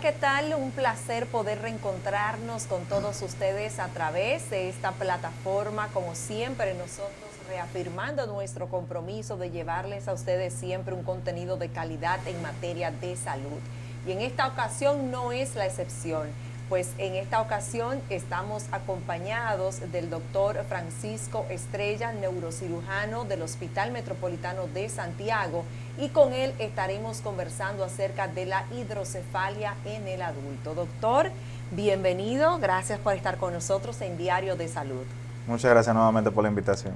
¿qué tal? Un placer poder reencontrarnos con todos ustedes a través de esta plataforma. Como siempre, nosotros reafirmando nuestro compromiso de llevarles a ustedes siempre un contenido de calidad en materia de salud. Y en esta ocasión no es la excepción, pues en esta ocasión estamos acompañados del doctor Francisco Estrella, neurocirujano del Hospital Metropolitano de Santiago, y con él estaremos conversando acerca de la hidrocefalia en el adulto. Doctor, bienvenido, gracias por estar con nosotros en Diario de Salud. Muchas gracias nuevamente por la invitación.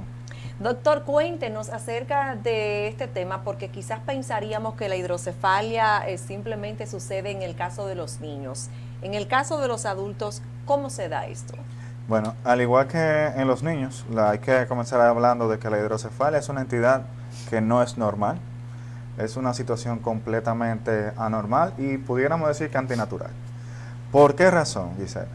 Doctor, cuéntenos acerca de este tema, porque quizás pensaríamos que la hidrocefalia simplemente sucede en el caso de los niños. En el caso de los adultos, ¿cómo se da esto? Bueno, al igual que en los niños, hay que comenzar hablando de que la hidrocefalia es una entidad que no es normal, es una situación completamente anormal y pudiéramos decir que antinatural. ¿Por qué razón, Gisela?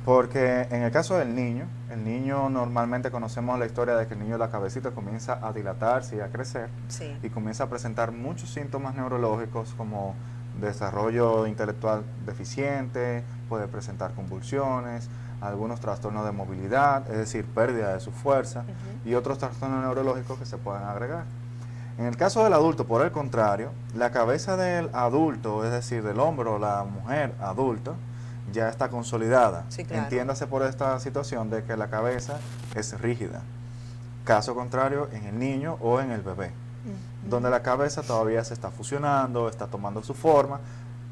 Porque en el caso del niño, el niño normalmente conocemos la historia de que el niño, la cabecita comienza a dilatarse y a crecer, Sí. y comienza a presentar muchos síntomas neurológicos como desarrollo intelectual deficiente, puede presentar convulsiones, algunos trastornos de movilidad, es decir, pérdida de su fuerza, y otros trastornos neurológicos que se pueden agregar. En el caso del adulto, por el contrario, la cabeza del adulto, es decir, del hombre o la mujer adulta, ya está consolidada. Sí, claro. Entiéndase por esta situación de que la cabeza es rígida. Caso contrario, en el niño o en el bebé, donde la cabeza todavía se está fusionando, está tomando su forma,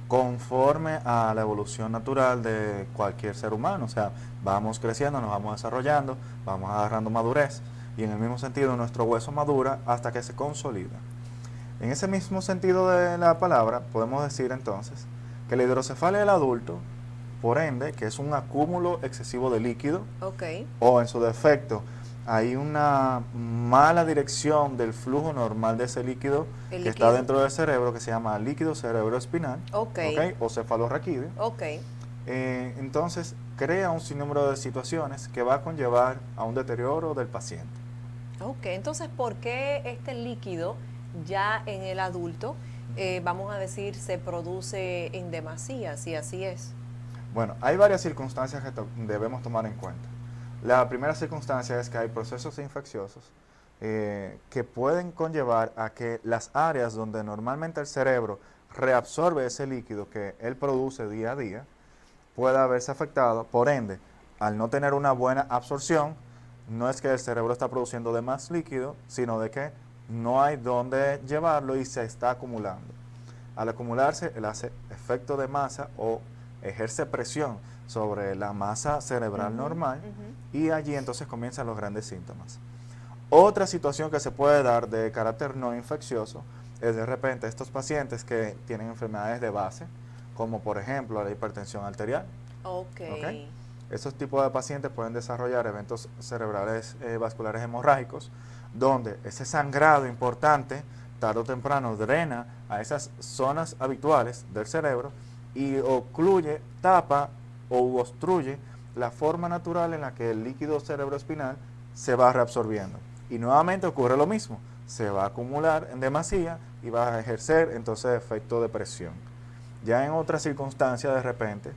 conforme a la evolución natural de cualquier ser humano. O sea, vamos creciendo, nos vamos desarrollando, vamos agarrando madurez, y en el mismo sentido nuestro hueso madura hasta que se consolida. En ese mismo sentido de la palabra, podemos decir entonces que la hidrocefalia del adulto, por ende, que es un acúmulo excesivo de líquido, Ok. o en su defecto, hay una mala dirección del flujo normal de ese líquido El que líquido. está dentro del cerebro, que se llama líquido cerebroespinal, Ok. o cefalorraquídeo. Ok. Entonces, crea un sinnúmero de situaciones que va a conllevar a un deterioro del paciente. Ok, entonces, ¿por qué este líquido ya en el adulto, vamos a decir, se produce en demasía, si así es? Bueno, hay varias circunstancias que debemos tomar en cuenta. La primera circunstancia es que hay procesos infecciosos que pueden conllevar a que las áreas donde normalmente el cerebro reabsorbe ese líquido que él produce día a día, pueda verse afectado. Por ende, al no tener una buena absorción, no es que el cerebro está produciendo de más líquido, sino de que no hay dónde llevarlo y se está acumulando. Al acumularse, él hace efecto de masa o ejerce presión sobre la masa cerebral normal, y allí entonces comienzan los grandes síntomas. Otra situación que se puede dar de carácter no infeccioso es de repente estos pacientes que tienen enfermedades de base, como por ejemplo la hipertensión arterial. Ok. Estos tipos de pacientes pueden desarrollar eventos cerebrales vasculares hemorrágicos, donde ese sangrado importante tarde o temprano drena a esas zonas habituales del cerebro y ocluye, tapa o obstruye la forma natural en la que el líquido cerebroespinal se va reabsorbiendo. Y nuevamente ocurre lo mismo, se va a acumular en demasía y va a ejercer entonces efecto de presión. Ya en otras circunstancias de repente,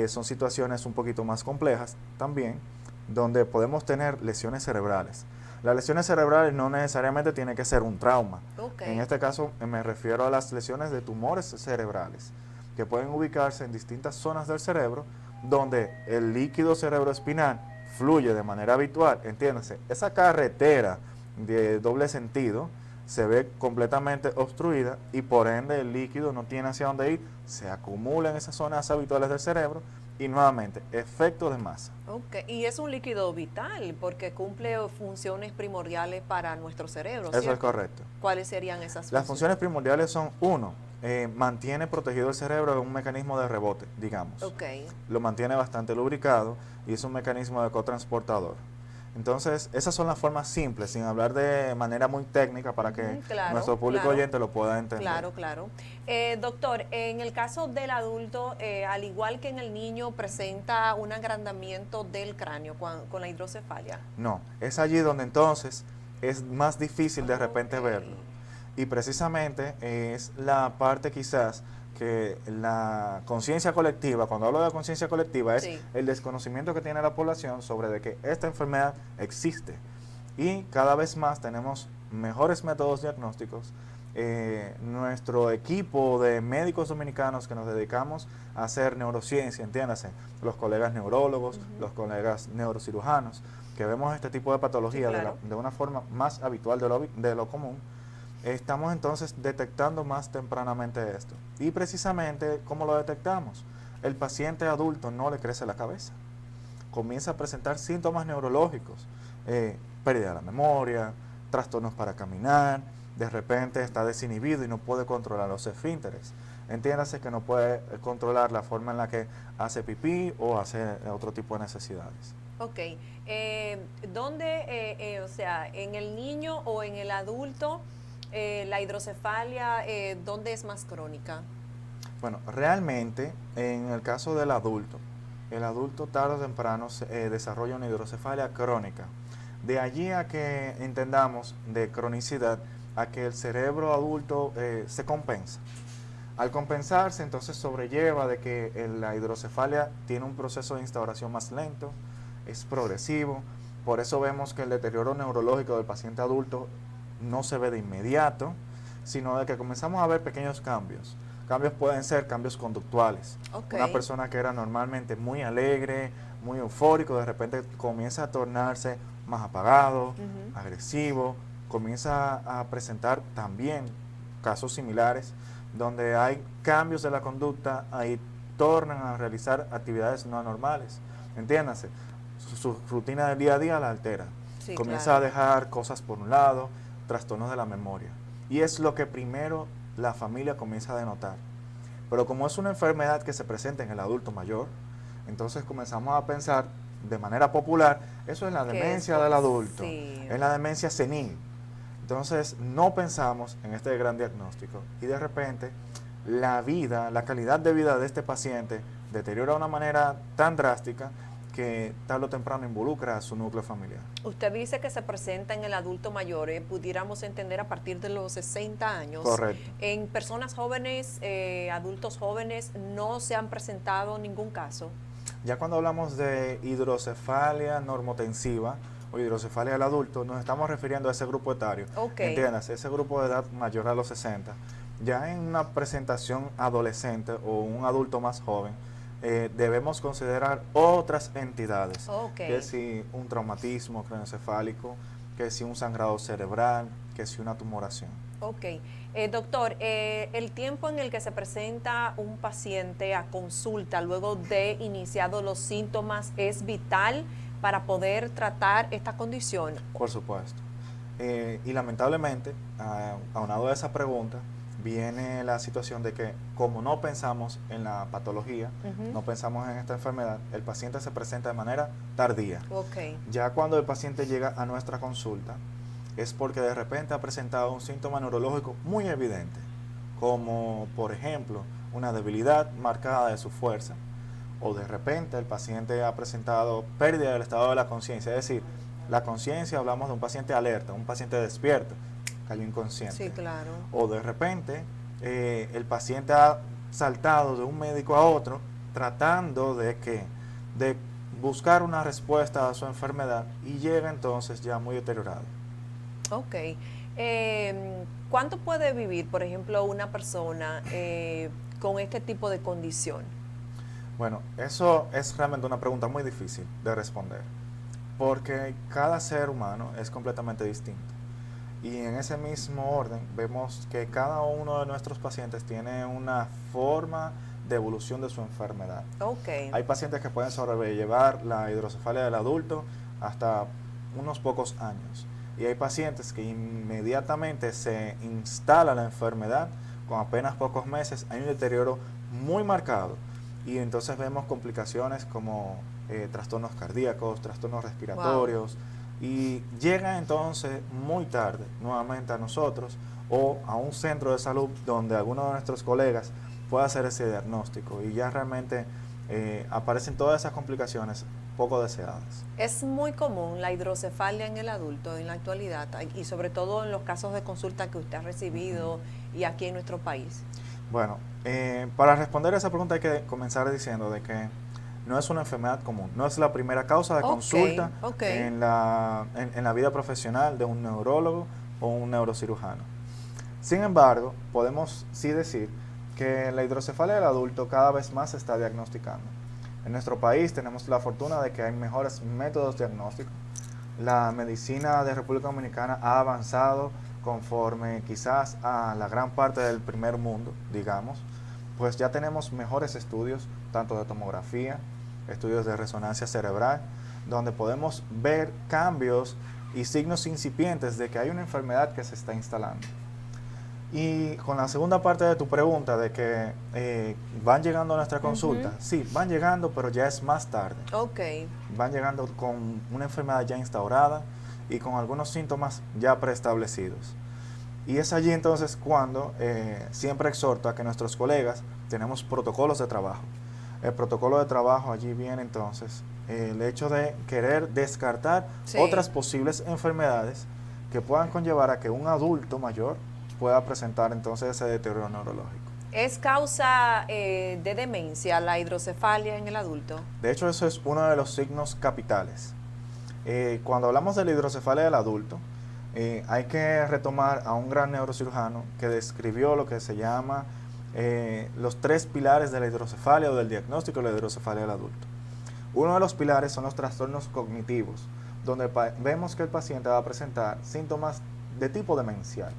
son situaciones un poquito más complejas también, donde podemos tener lesiones cerebrales. Las lesiones cerebrales no necesariamente tiene que ser un trauma. Okay. En este caso me refiero a las lesiones de tumores cerebrales, que pueden ubicarse en distintas zonas del cerebro, donde el líquido cerebroespinal fluye de manera habitual. Entiéndase, esa carretera de doble sentido se ve completamente obstruida y por ende el líquido no tiene hacia dónde ir, se acumula en esas zonas habituales del cerebro y nuevamente, efecto de masa. Ok, y es un líquido vital porque cumple funciones primordiales para nuestro cerebro, Eso ¿cierto? es correcto. ¿Cuáles serían esas funciones? Las funciones primordiales son, uno, mantiene protegido el cerebro en un mecanismo de rebote, digamos. Ok. Lo mantiene bastante lubricado y es un mecanismo de cotransportador. Entonces, esas son las formas simples, sin hablar de manera muy técnica para que nuestro público oyente lo pueda entender. Claro, claro. Doctor, en el caso del adulto, al igual que en el niño, presenta un agrandamiento del cráneo con la hidrocefalia. No, es allí donde entonces es más difícil de repente verlo. Y precisamente es la parte quizás que la conciencia colectiva, cuando hablo de conciencia colectiva, es Sí. el desconocimiento que tiene la población sobre de que esta enfermedad existe. Y cada vez más tenemos mejores métodos diagnósticos. Nuestro equipo de médicos dominicanos que nos dedicamos a hacer neurociencia, entiéndase, los colegas neurólogos, los colegas neurocirujanos, que vemos este tipo de patología Sí, claro. de una forma más habitual de lo común, estamos entonces detectando más tempranamente esto. Y precisamente, ¿cómo lo detectamos? El paciente adulto no le crece la cabeza, comienza a presentar síntomas neurológicos, pérdida de la memoria, trastornos para caminar, de repente está desinhibido y no puede controlar los esfínteres. Entiéndase que no puede controlar la forma en la que hace pipí o hace otro tipo de necesidades. Ok. ¿Dónde, o sea, en el niño o en el adulto, la hidrocefalia, dónde es más crónica? Bueno, realmente en el caso del adulto, el adulto tarde o temprano desarrolla una hidrocefalia crónica. De allí a que entendamos de cronicidad a que el cerebro adulto se compensa. Al compensarse, entonces sobrelleva de que la hidrocefalia tiene un proceso de instauración más lento, es progresivo. Por eso vemos que el deterioro neurológico del paciente adulto no se ve de inmediato, sino de que comenzamos a ver pequeños cambios. Cambios pueden ser cambios conductuales. Ok. Una persona que era normalmente muy alegre, muy eufórico, de repente comienza a tornarse más apagado, Ujú. agresivo, comienza a presentar también casos similares donde hay cambios de la conducta, ahí tornan a realizar actividades no anormales. Entiéndase, su rutina del día a día la altera. Sí, Comienza a claro. dejar cosas por un lado, trastornos de la memoria. Y es lo que primero la familia comienza a denotar. Pero como es una enfermedad que se presenta en el adulto mayor, entonces comenzamos a pensar de manera popular, eso es la Que es demencia del adulto, sí. es la demencia senil. Entonces no pensamos en este gran diagnóstico y de repente la vida, la calidad de vida de este paciente deteriora de una manera tan drástica que tarde o temprano involucra a su núcleo familiar. Usted dice que se presenta en el adulto mayor, pudiéramos entender a partir de los 60 años. Correcto. En personas jóvenes, adultos jóvenes, no se han presentado ningún caso. Ya cuando hablamos de hidrocefalia normotensiva o hidrocefalia del adulto, nos estamos refiriendo a ese grupo etario. Ok. Entiendas, ese grupo de edad mayor a los 60. Ya en una presentación adolescente o un adulto más joven, debemos considerar otras entidades, Ok. que si un traumatismo craneoencefálico, que si un sangrado cerebral, que si una tumoración. Ok. Doctor, el tiempo en el que se presenta un paciente a consulta luego de iniciados los síntomas es vital para poder tratar esta condición. Por supuesto. Y lamentablemente, aunado a esa pregunta, viene la situación de que como no pensamos en la patología, no pensamos en esta enfermedad, el paciente se presenta de manera tardía. Ok. Ya cuando el paciente llega a nuestra consulta, es porque de repente ha presentado un síntoma neurológico muy evidente, como por ejemplo una debilidad marcada de su fuerza, o de repente el paciente ha presentado pérdida del estado de la conciencia, es decir, la conciencia, hablamos de un paciente alerta, un paciente despierto, cayó inconsciente. Sí, claro. O de repente el paciente ha saltado de un médico a otro tratando de buscar una respuesta a su enfermedad y llega entonces ya muy deteriorado. Ok. ¿Cuánto puede vivir, por ejemplo, una persona con este tipo de condición? Bueno, eso es realmente una pregunta muy difícil de responder, porque cada ser humano es completamente distinto. Y en ese mismo orden vemos que cada uno de nuestros pacientes tiene una forma de evolución de su enfermedad. Ok. Hay pacientes que pueden sobrellevar la hidrocefalia del adulto hasta unos pocos años. Y hay pacientes que inmediatamente se instala la enfermedad, con apenas pocos meses hay un deterioro muy marcado. Y entonces vemos complicaciones como trastornos cardíacos, trastornos respiratorios. Wow. Y llega entonces muy tarde nuevamente a nosotros o a un centro de salud donde alguno de nuestros colegas pueda hacer ese diagnóstico y ya realmente aparecen todas esas complicaciones poco deseadas. Es muy común la hidrocefalia en el adulto en la actualidad y sobre todo en los casos de consulta que usted ha recibido y aquí en nuestro país. Bueno, para responder a esa pregunta hay que comenzar diciendo de que no es una enfermedad común, no es la primera causa de Ok, consulta ok. en la vida profesional de un neurólogo o un neurocirujano. Sin embargo, podemos sí decir que la hidrocefalia del adulto cada vez más se está diagnosticando. En nuestro país tenemos la fortuna de que hay mejores métodos diagnósticos. La medicina de República Dominicana ha avanzado conforme quizás a la gran parte del primer mundo, digamos, pues ya tenemos mejores estudios, tanto de tomografía, estudios de resonancia cerebral, donde podemos ver cambios y signos incipientes de que hay una enfermedad que se está instalando. Y con la segunda parte de tu pregunta de que van llegando a nuestra consulta, Ujú. sí, van llegando, pero ya es más tarde. Ok, Van llegando con una enfermedad ya instaurada y con algunos síntomas ya preestablecidos. Y es allí entonces cuando siempre exhorto a que nuestros colegas tenemos protocolos de trabajo. El protocolo de trabajo allí viene entonces el hecho de querer descartar sí. otras posibles enfermedades que puedan conllevar a que un adulto mayor pueda presentar entonces ese deterioro neurológico. ¿Es causa de demencia la hidrocefalia en el adulto? De hecho, eso es uno de los signos capitales. Cuando hablamos de la hidrocefalia del adulto, hay que retomar a un gran neurocirujano que describió lo que se llama los tres pilares de la hidrocefalia o del diagnóstico de la hidrocefalia del adulto. Uno de los pilares son los trastornos cognitivos, donde vemos que el paciente va a presentar síntomas de tipo demencial.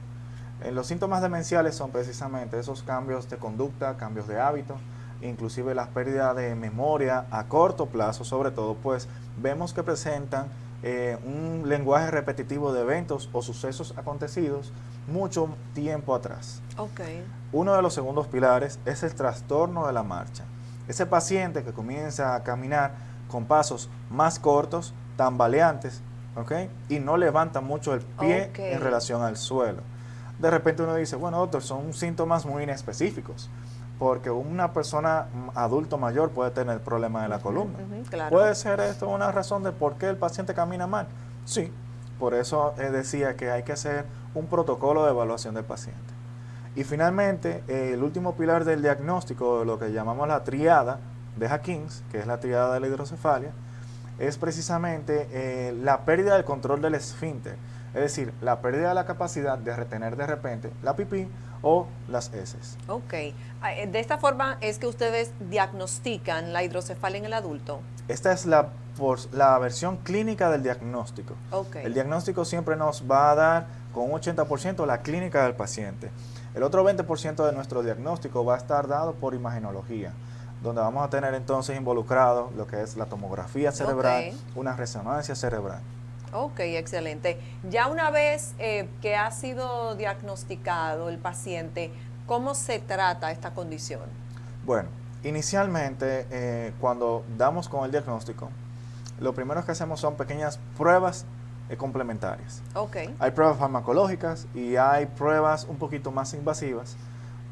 Los síntomas demenciales son precisamente esos cambios de conducta, cambios de hábito, inclusive la pérdida de memoria a corto plazo, sobre todo, pues vemos que presentan un lenguaje repetitivo de eventos o sucesos acontecidos mucho tiempo atrás. Ok, Uno de los segundos pilares es el trastorno de la marcha. Ese paciente que comienza a caminar con pasos más cortos, tambaleantes, ¿ok? Y no levanta mucho el pie ok. en relación al suelo. De repente uno dice, bueno, doctor, son síntomas muy inespecíficos, porque una persona adulto mayor puede tener problemas de la Ujú, columna. ujú, claro. ¿Puede ser esto una razón de por qué el paciente camina mal? Sí, por eso decía que hay que hacer un protocolo de evaluación del paciente. Y finalmente, el último pilar del diagnóstico, lo que llamamos la triada de Hawkins, que es la triada de la hidrocefalia, es precisamente la pérdida del control del esfínter, es decir, la pérdida de la capacidad de retener de repente la pipí o las heces. Ok. De esta forma es que ustedes diagnostican la hidrocefalia en el adulto. Esta es la versión clínica del diagnóstico. Ok. El diagnóstico siempre nos va a dar con un 80% la clínica del paciente. El otro 20% de nuestro diagnóstico va a estar dado por imagenología, donde vamos a tener entonces involucrado lo que es la tomografía cerebral, Ok. una resonancia cerebral. Ok, excelente. Ya una vez que ha sido diagnosticado el paciente, ¿cómo se trata esta condición? Bueno, inicialmente cuando damos con el diagnóstico, lo primero que hacemos son pequeñas pruebas complementarias. Ok, Hay pruebas farmacológicas y hay pruebas un poquito más invasivas,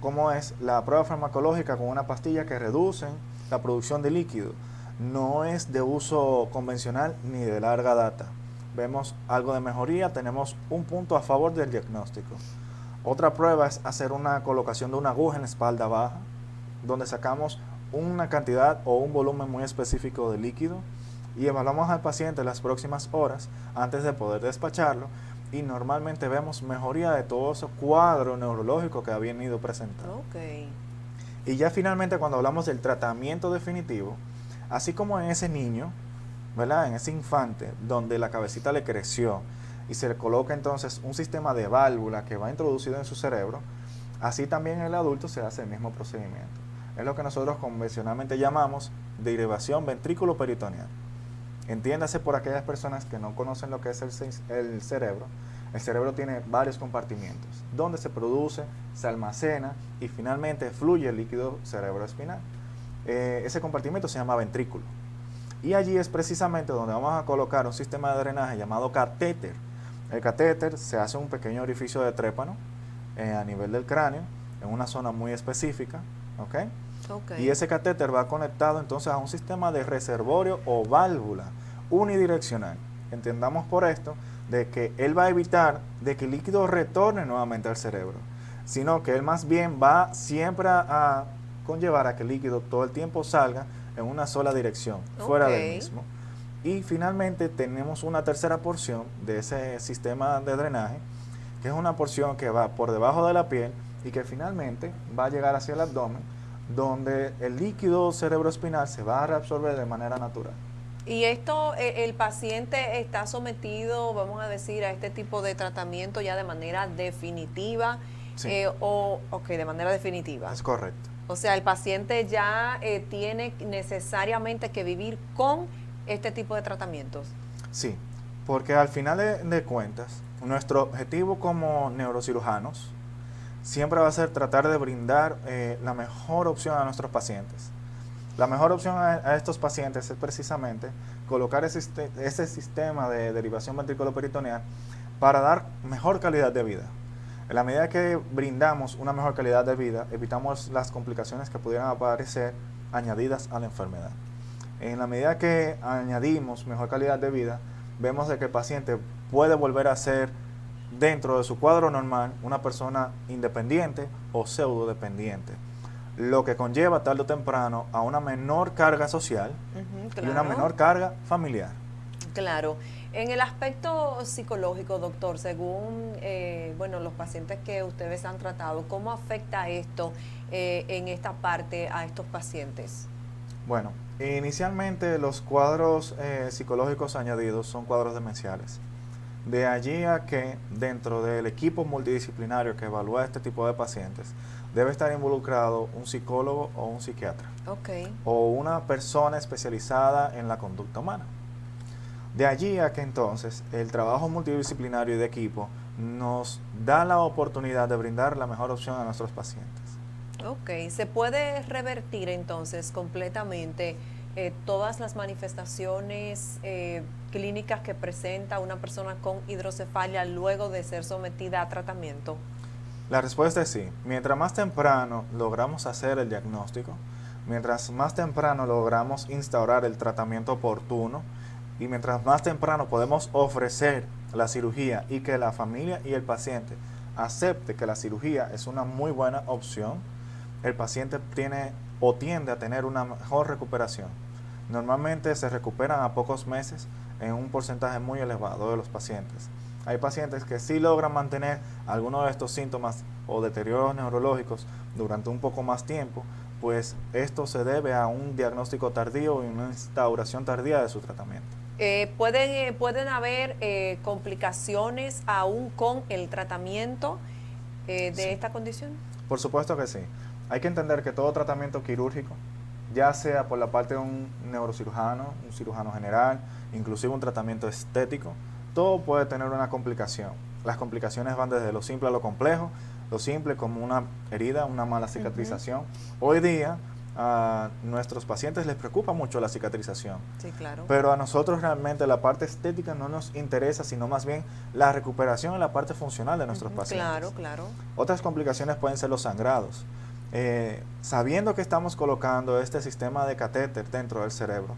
como es la prueba farmacológica con una pastilla que reducen la producción de líquido. No es de uso convencional ni de larga data. Vemos algo de mejoría, tenemos un punto a favor del diagnóstico. Otra prueba es hacer una colocación de una aguja en la espalda baja, donde sacamos una cantidad o un volumen muy específico de líquido y evaluamos al paciente las próximas horas antes de poder despacharlo y normalmente vemos mejoría de todo ese cuadro neurológico que habían ido presentando. ok. Y ya finalmente cuando hablamos del tratamiento definitivo, así como en ese niño, ¿verdad? En ese infante donde la cabecita le creció y se le coloca entonces un sistema de válvula que va introducido en su cerebro, así también en el adulto se hace el mismo procedimiento. Es lo que nosotros convencionalmente llamamos derivación ventrículo-peritoneal. Entiéndase por aquellas personas que no conocen lo que es el cerebro. El cerebro tiene varios compartimientos, donde se produce, se almacena y finalmente fluye el líquido cerebroespinal. Ese compartimento se llama ventrículo. Y allí es precisamente donde vamos a colocar un sistema de drenaje llamado catéter. El catéter se hace un pequeño orificio de trépano a nivel del cráneo, en una zona muy específica, ¿ok? Ok. Y ese catéter va conectado entonces a un sistema de reservorio o válvula unidireccional. Entendamos por esto de que él va a evitar de que el líquido retorne nuevamente al cerebro. sino que él más bien va siempre a conllevar a que el líquido todo el tiempo salga en una sola dirección, fuera del mismo. Y finalmente tenemos una tercera porción de ese sistema de drenaje, que es una porción que va por debajo de la piel y que finalmente va a llegar hacia el abdomen, donde el líquido cerebroespinal se va a reabsorber de manera natural. Y esto, el paciente está sometido, vamos a decir, a este tipo de tratamiento ya de manera definitiva, Sí. de manera definitiva. Es correcto. O sea, el paciente ya tiene necesariamente que vivir con este tipo de tratamientos. Sí, porque al final de cuentas, nuestro objetivo como neurocirujanos siempre va a ser tratar de brindar la mejor opción a nuestros pacientes. La mejor opción a estos pacientes es precisamente colocar ese sistema de derivación ventriculoperitoneal para dar mejor calidad de vida. En la medida que brindamos una mejor calidad de vida, evitamos las complicaciones que pudieran aparecer añadidas a la enfermedad. En la medida que añadimos mejor calidad de vida, vemos de que el paciente puede volver a ser, dentro de su cuadro normal, una persona independiente o pseudodependiente, lo que conlleva tarde o temprano a una menor carga social Claro. y una menor carga familiar. Claro. En el aspecto psicológico, doctor, según los pacientes que ustedes han tratado, ¿cómo afecta esto en esta parte a estos pacientes? Bueno, inicialmente los cuadros psicológicos añadidos son cuadros demenciales. De allí a que dentro del equipo multidisciplinario que evalúa este tipo de pacientes debe estar involucrado un psicólogo o un psiquiatra. Okay. O una persona especializada en la conducta humana. De allí a que entonces el trabajo multidisciplinario y de equipo nos da la oportunidad de brindar la mejor opción a nuestros pacientes. Ok, ¿se puede revertir entonces completamente todas las manifestaciones clínicas que presenta una persona con hidrocefalia luego de ser sometida a tratamiento? La respuesta es sí. Mientras más temprano logramos hacer el diagnóstico, mientras más temprano logramos instaurar el tratamiento oportuno y mientras más temprano podemos ofrecer la cirugía y que la familia y el paciente acepte que la cirugía es una muy buena opción, el paciente tiende a tener una mejor recuperación. Normalmente se recuperan a pocos meses en un porcentaje muy elevado de los pacientes. Hay pacientes que sí logran mantener algunos de estos síntomas o deterioros neurológicos durante un poco más tiempo, pues esto se debe a un diagnóstico tardío y una instauración tardía de su tratamiento. ¿Pueden haber complicaciones aún con el tratamiento de esta condición? Por supuesto que sí. Hay que entender que todo tratamiento quirúrgico, ya sea por la parte de un neurocirujano, un cirujano general, inclusive un tratamiento estético, todo puede tener una complicación. Las complicaciones van desde lo simple a lo complejo. Lo simple como una herida, una mala cicatrización. Hoy día a nuestros pacientes les preocupa mucho la cicatrización. Sí, claro. Pero a nosotros realmente la parte estética no nos interesa, sino más bien la recuperación en la parte funcional de nuestros pacientes. Claro, claro. Otras complicaciones pueden ser los sangrados. Sabiendo que estamos colocando este sistema de catéter dentro del cerebro,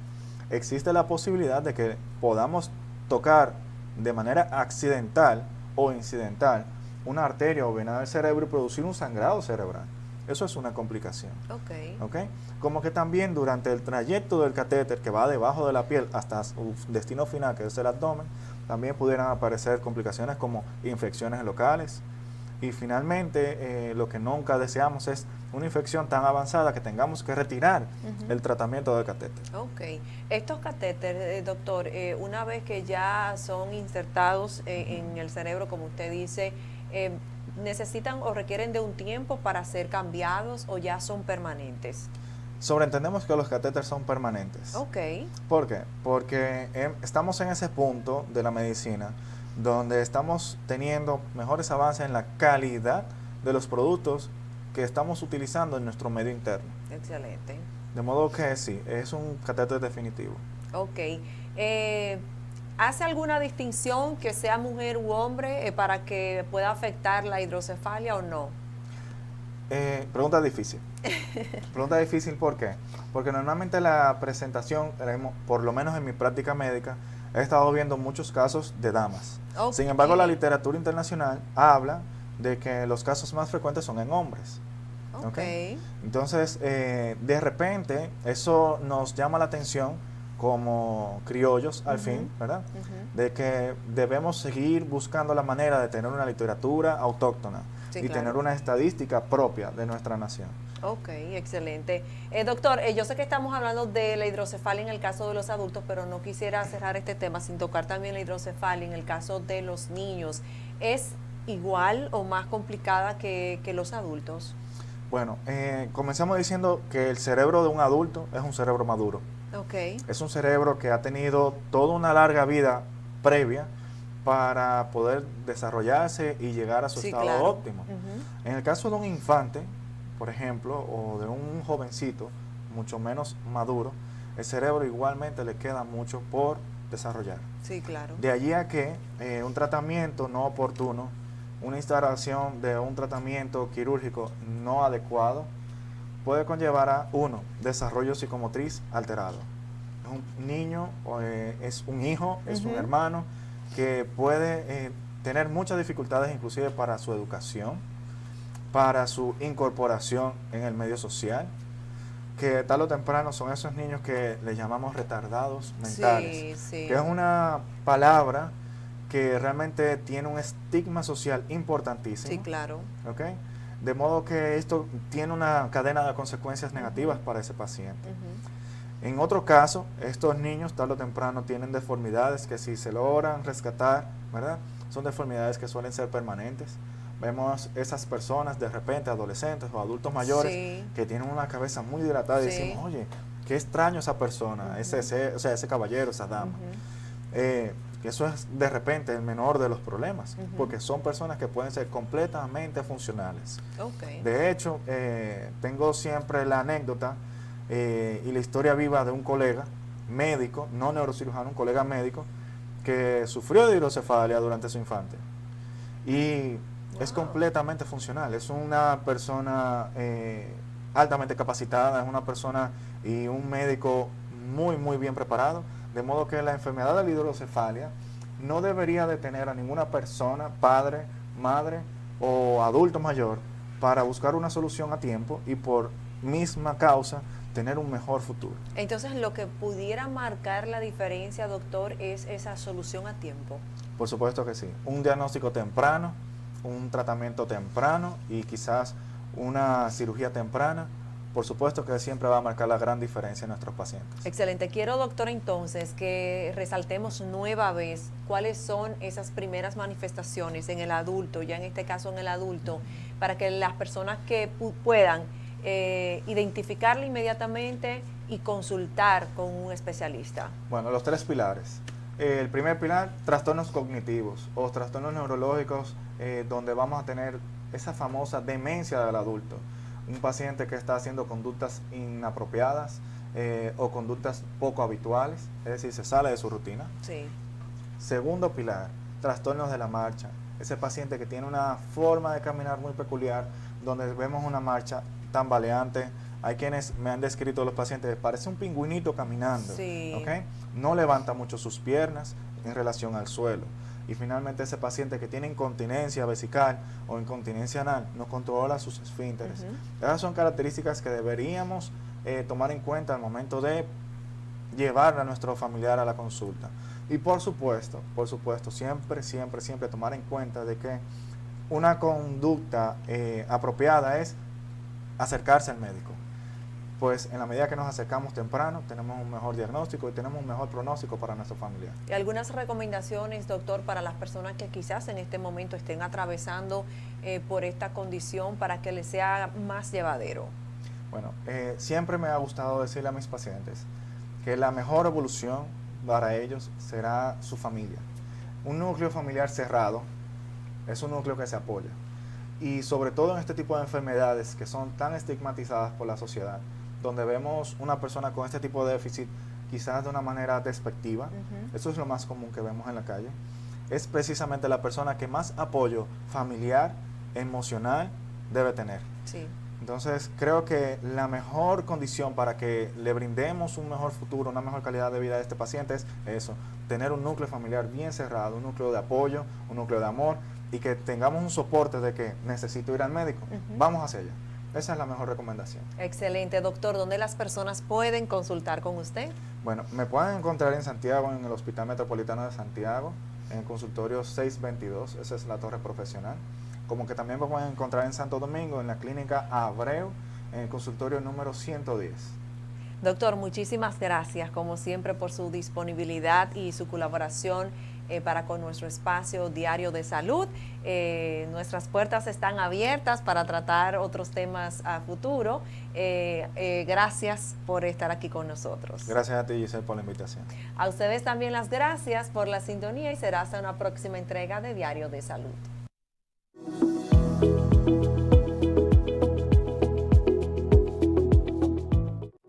existe la posibilidad de que podamos tocar de manera accidental o incidental una arteria o vena del cerebro y producir un sangrado cerebral. Eso es una complicación. ¿Okay? Como que también durante el trayecto del catéter que va debajo de la piel hasta su destino final, que es el abdomen, también pudieran aparecer complicaciones como infecciones locales. Y finalmente, lo que nunca deseamos es una infección tan avanzada que tengamos que retirar el tratamiento del catéter. Ok. Estos catéteres, doctor, una vez que ya son insertados en el cerebro, como usted dice, ¿necesitan o requieren de un tiempo para ser cambiados o ya son permanentes? Sobreentendemos que los catéteres son permanentes. Ok. ¿Por qué? Porque estamos en ese punto de la medicina donde estamos teniendo mejores avances en la calidad de los productos que estamos utilizando en nuestro medio interno. Excelente. De modo que sí, es un catéter definitivo. Ok. ¿Hace alguna distinción que sea mujer u hombre para que pueda afectar la hidrocefalia o no? Pregunta difícil. Pregunta difícil, ¿por qué? Porque normalmente la presentación, por lo menos en mi práctica médica, he estado viendo muchos casos de damas. Okay. Sin embargo, la literatura internacional habla de que los casos más frecuentes son en hombres. Ok. Entonces, de repente, eso nos llama la atención como criollos al fin, ¿verdad? De que debemos seguir buscando la manera de tener una literatura autóctona y tener una estadística propia de nuestra nación. Ok, excelente. Doctor, yo sé que estamos hablando de la hidrocefalia en el caso de los adultos, pero no quisiera cerrar este tema sin tocar también la hidrocefalia en el caso de los niños. ¿Es igual o más complicada que los adultos? Bueno, comenzamos diciendo que el cerebro de un adulto es un cerebro maduro. Okay. Es un cerebro que ha tenido toda una larga vida previa para poder desarrollarse y llegar a su estado óptimo. En el caso de un infante, por ejemplo, o de un jovencito mucho menos maduro, el cerebro igualmente le queda mucho por desarrollar. Sí, claro. De allí a que un tratamiento no oportuno, una instalación de un tratamiento quirúrgico no adecuado, puede conllevar a, uno, desarrollo psicomotriz alterado. Es un niño, es un hijo, es un hermano que puede tener muchas dificultades inclusive para su educación, para su incorporación en el medio social, que tarde o temprano son esos niños que le llamamos retardados mentales, que es una palabra que realmente tiene un estigma social importantísimo. Sí, claro. ¿Okay? De modo que esto tiene una cadena de consecuencias negativas para ese paciente. En otro caso, estos niños tarde o temprano tienen deformidades que si se logran rescatar, ¿verdad? Son deformidades que suelen ser permanentes. Vemos esas personas de repente, adolescentes o adultos mayores, que tienen una cabeza muy dilatada y decimos, oye, qué extraño esa persona, ese caballero, esa dama. Eso es de repente el menor de los problemas, porque son personas que pueden ser completamente funcionales. De hecho, tengo siempre la anécdota y la historia viva de un colega médico, no neurocirujano, un colega médico, que sufrió de hidrocefalia durante su infancia. Y es completamente funcional, es una persona altamente capacitada, es una persona y un médico muy bien preparado, de modo que la enfermedad de la hidrocefalia no debería detener a ninguna persona, padre, madre o adulto mayor, para buscar una solución a tiempo y por misma causa tener un mejor futuro. Entonces, lo que pudiera marcar la diferencia, doctor, es esa solución a tiempo. Por supuesto que sí. Un diagnóstico temprano, un tratamiento temprano y quizás una cirugía temprana, por supuesto que siempre va a marcar la gran diferencia en nuestros pacientes. Excelente. Quiero, doctor, entonces, que resaltemos nueva vez cuáles son esas primeras manifestaciones en el adulto, ya en este caso en el adulto, para que las personas que puedan identificarla inmediatamente y consultar con un especialista. Bueno, los 3 pilares. El primer pilar, trastornos cognitivos o trastornos neurológicos, donde vamos a tener esa famosa demencia del adulto. Un paciente que está haciendo conductas inapropiadas o conductas poco habituales, es decir, se sale de su rutina. Segundo pilar, trastornos de la marcha. Ese paciente que tiene una forma de caminar muy peculiar, donde vemos una marcha tambaleante. Hay quienes me han descrito los pacientes, parece un pingüinito caminando, ¿okay? No levanta mucho sus piernas en relación al suelo. Y finalmente ese paciente que tiene incontinencia vesical o incontinencia anal no controla sus esfínteres. Esas son características que deberíamos tomar en cuenta al momento de llevar a nuestro familiar a la consulta. Y por supuesto, siempre tomar en cuenta de que una conducta apropiada es acercarse al médico. Pues en la medida que nos acercamos temprano, tenemos un mejor diagnóstico y tenemos un mejor pronóstico para nuestro familiar. ¿Y algunas recomendaciones, doctor, para las personas que quizás en este momento estén atravesando por esta condición para que les sea más llevadero? Bueno, siempre me ha gustado decirle a mis pacientes que la mejor evolución para ellos será su familia. Un núcleo familiar cerrado es un núcleo que se apoya. Y sobre todo en este tipo de enfermedades que son tan estigmatizadas por la sociedad, donde vemos una persona con este tipo de déficit quizás de una manera despectiva, eso es lo más común que vemos en la calle, es precisamente la persona que más apoyo familiar, emocional debe tener. Entonces creo que la mejor condición para que le brindemos un mejor futuro, una mejor calidad de vida a este paciente es eso, tener un núcleo familiar bien cerrado, un núcleo de apoyo, un núcleo de amor, y que tengamos un soporte de que necesito ir al médico, vamos hacia allá. Esa es la mejor recomendación. Excelente, doctor. ¿Dónde las personas pueden consultar con usted? Bueno, me pueden encontrar en Santiago, en el Hospital Metropolitano de Santiago, en el consultorio 622, esa es la torre profesional. Como que también me pueden encontrar en Santo Domingo, en la clínica Abreu, en el consultorio número 110. Doctor, muchísimas gracias, como siempre, por su disponibilidad y su colaboración para con nuestro espacio diario de salud. Nuestras puertas están abiertas para tratar otros temas a futuro. Gracias por estar aquí con nosotros. Gracias a ti, Giselle, por la invitación. A ustedes también las gracias por la sintonía y será hasta una próxima entrega de Diario de Salud.